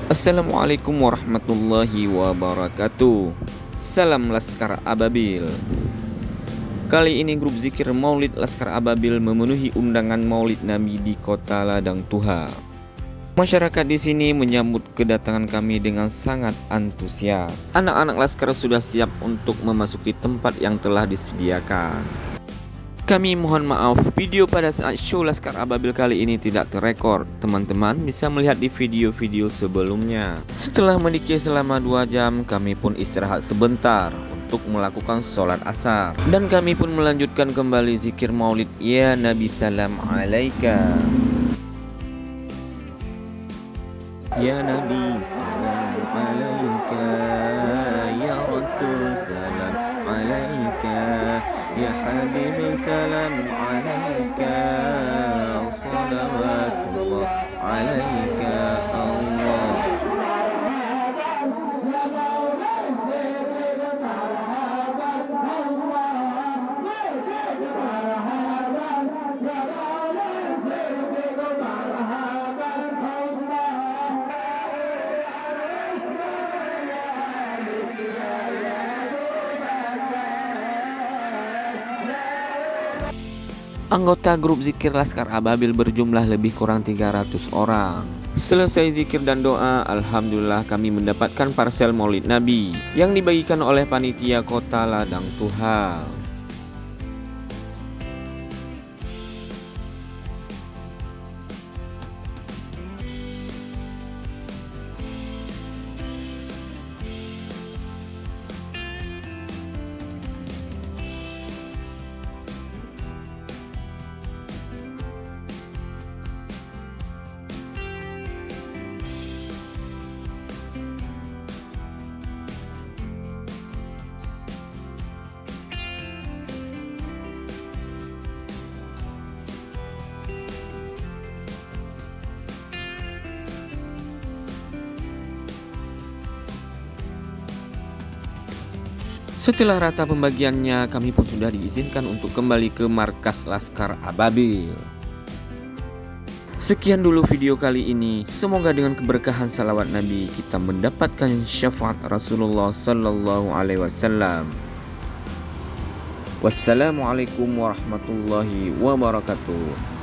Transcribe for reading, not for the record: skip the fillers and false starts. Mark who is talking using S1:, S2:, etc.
S1: Assalamualaikum warahmatullahi wabarakatuh. Salam Laskar Ababil. Kali ini grup zikir Maulid Laskar Ababil memenuhi undangan Maulid Nabi di Kota Ladang Tuha. Masyarakat di sini menyambut kedatangan kami dengan sangat antusias. Anak-anak Laskar sudah siap untuk memasuki tempat yang telah disediakan. Kami mohon maaf, video pada saat show Laskar Ababil kali ini tidak terekord. Teman-teman bisa melihat di video-video sebelumnya. Setelah mendikir selama 2 jam, kami pun istirahat sebentar untuk melakukan sholat asar. Dan kami pun melanjutkan kembali zikir maulid Ya Nabi Salam Alaika. Ya Nabi Salam Alaika, Ya Rasul Salam Alaika, Ya Habib Salam Alaika, Salawatullah Alaika Allah. Anggota grup zikir Laskar Ababil berjumlah lebih kurang 300 orang. Selesai zikir dan doa, alhamdulillah kami mendapatkan parsel Maulid Nabi yang dibagikan oleh panitia Kota Ladang Tuha. Setelah rata pembagiannya, kami pun sudah diizinkan untuk kembali ke markas Laskar Ababil. Sekian dulu video kali ini. Semoga dengan keberkahan salawat Nabi kita mendapatkan syafaat Rasulullah Sallallahu Alaihi Wasallam. Wassalamualaikum warahmatullahi wabarakatuh.